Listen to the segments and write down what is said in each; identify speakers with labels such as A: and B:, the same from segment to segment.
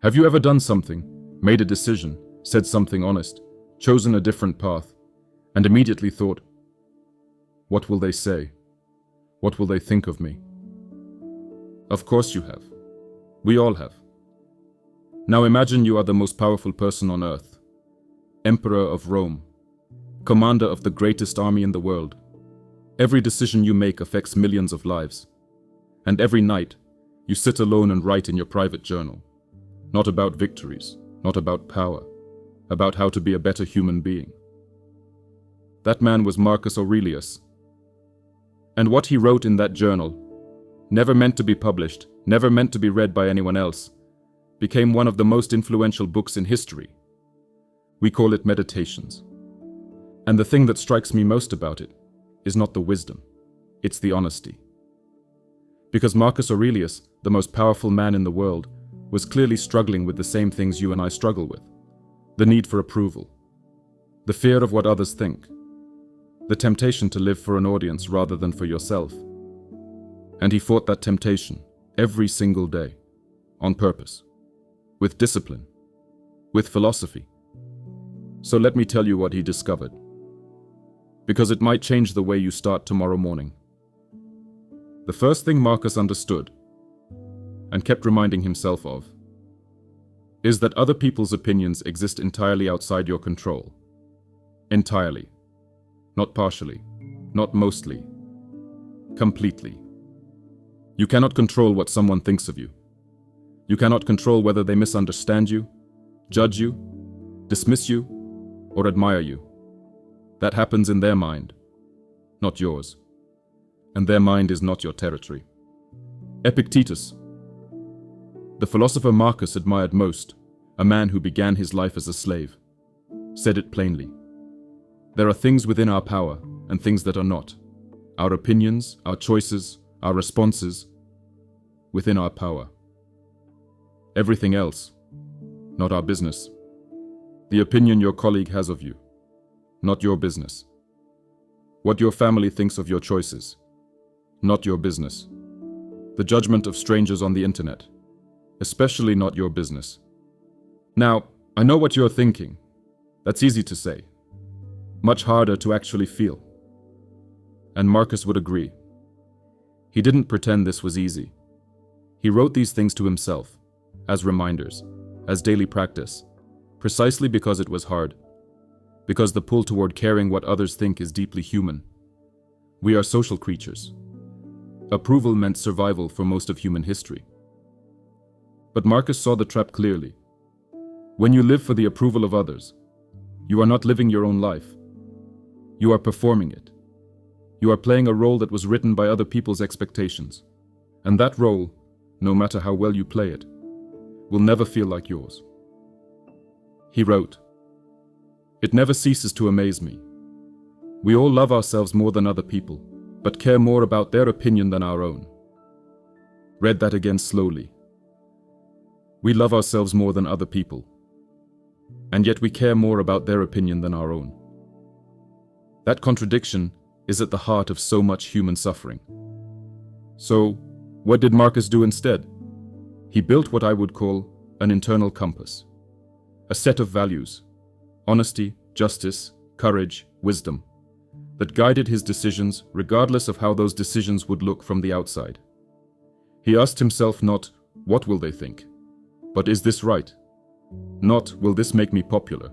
A: Have you ever done something, made a decision, said something honest, chosen a different path, and immediately thought, what will they say? What will they think of me? Of course you have. We all have. Now imagine you are the most powerful person on earth, Emperor of Rome, commander of the greatest army in the world. Every decision you make affects millions of lives. And every night, you sit alone and write in your private journal. Not about victories, not about power, about how to be a better human being. That man was Marcus Aurelius. And what he wrote in that journal, never meant to be published, never meant to be read by anyone else, became one of the most influential books in history. We call it Meditations. And the thing that strikes me most about it is not the wisdom, it's the honesty. Because Marcus Aurelius, the most powerful man in the world, was clearly struggling with the same things you and I struggle with. The need for approval, the fear of what others think, the temptation to live for an audience rather than for yourself. And he fought that temptation every single day, on purpose, with discipline, with philosophy. So let me tell you what he discovered, because it might change the way you start tomorrow morning. The first thing Marcus understood, and kept reminding himself of, is that other people's opinions exist entirely outside your control. Entirely. Not partially. Not mostly. Completely. You cannot control what someone thinks of you. You cannot control whether they misunderstand you, judge you, dismiss you, or admire you. That happens in their mind, not yours. And their mind is not your territory. Epictetus, the philosopher Marcus admired most, a man who began his life as a slave, said it plainly. There are things within our power and things that are not. Our opinions, our choices, our responses, within our power. Everything else, not our business. The opinion your colleague has of you, not your business. What your family thinks of your choices, not your business. The judgment of strangers on the internet, especially not your business. Now, I know what you're thinking. That's easy to say. Much harder to actually feel. And Marcus would agree. He didn't pretend this was easy. He wrote these things to himself, as reminders, as daily practice, precisely because it was hard. Because the pull toward caring what others think is deeply human. We are social creatures. Approval meant survival for most of human history. But Marcus saw the trap clearly. When you live for the approval of others, you are not living your own life. You are performing it. You are playing a role that was written by other people's expectations. And that role, no matter how well you play it, will never feel like yours. He wrote, "It never ceases to amaze me. We all love ourselves more than other people, but care more about their opinion than our own." Read that again slowly. We love ourselves more than other people, and yet we care more about their opinion than our own. That contradiction is at the heart of so much human suffering. So, what did Marcus do instead? He built what I would call an internal compass, a set of values, honesty, justice, courage, wisdom, that guided his decisions regardless of how those decisions would look from the outside. He asked himself not, what will they think? But is this right? Not, will this make me popular?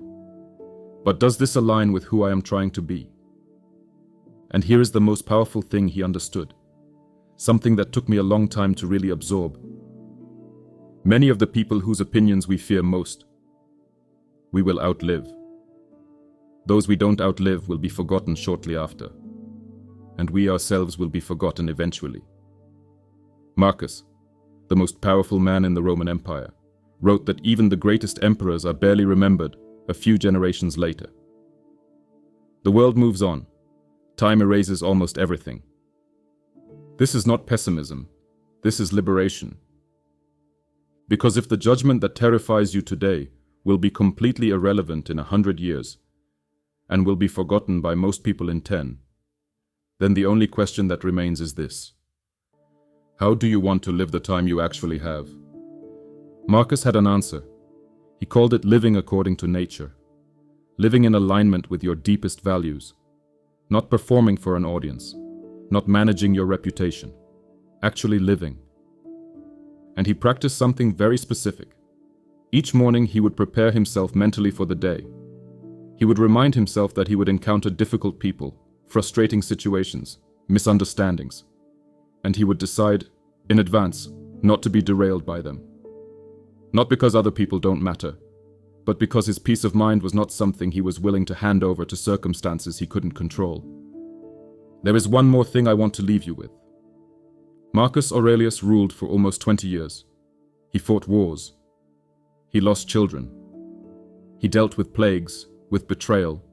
A: But does this align with who I am trying to be? And here is the most powerful thing he understood, something that took me a long time to really absorb. Many of the people whose opinions we fear most, we will outlive. Those we don't outlive will be forgotten shortly after, and we ourselves will be forgotten eventually. Marcus, the most powerful man in the Roman Empire, wrote that even the greatest emperors are barely remembered a few generations later. The world moves on. Time erases almost everything. This is not pessimism. This is liberation. Because if the judgment that terrifies you today will be completely irrelevant in 100 years, and will be forgotten by most people in 10, then the only question that remains is this: how do you want to live the time you actually have? Marcus had an answer. He called it living according to nature, living in alignment with your deepest values, not performing for an audience, not managing your reputation, actually living. And he practiced something very specific. Each morning he would prepare himself mentally for the day. He would remind himself that he would encounter difficult people, frustrating situations, misunderstandings, and he would decide, in advance, not to be derailed by them. Not because other people don't matter, but because his peace of mind was not something he was willing to hand over to circumstances he couldn't control. There is one more thing I want to leave you with. Marcus Aurelius ruled for almost 20 years. He fought wars. He lost children. He dealt with plagues, with betrayal,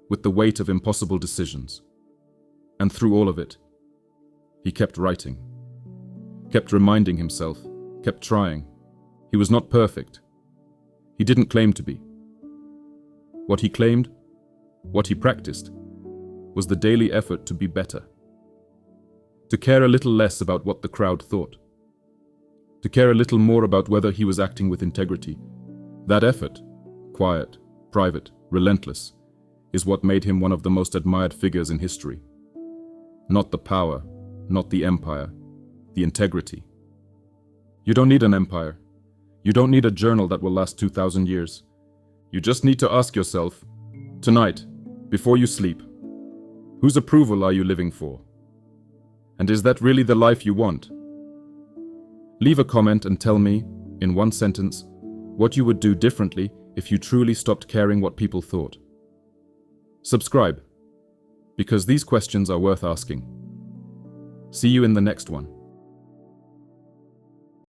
A: with the weight of impossible decisions. And through all of it, he kept writing, kept reminding himself, kept trying. He was not perfect. He didn't claim to be. What he claimed, what he practiced, was the daily effort to be better. To care a little less about what the crowd thought. To care a little more about whether he was acting with integrity. That effort, quiet, private, relentless, is what made him one of the most admired figures in history. Not the power, not the empire, the integrity. You don't need an empire. You don't need a journal that will last 2,000 years. You just need to ask yourself, tonight, before you sleep, whose approval are you living for? And is that really the life you want? Leave a comment and tell me, in one sentence, what you would do differently if you truly stopped caring what people thought. Subscribe, because these questions are worth asking. See you in the next one.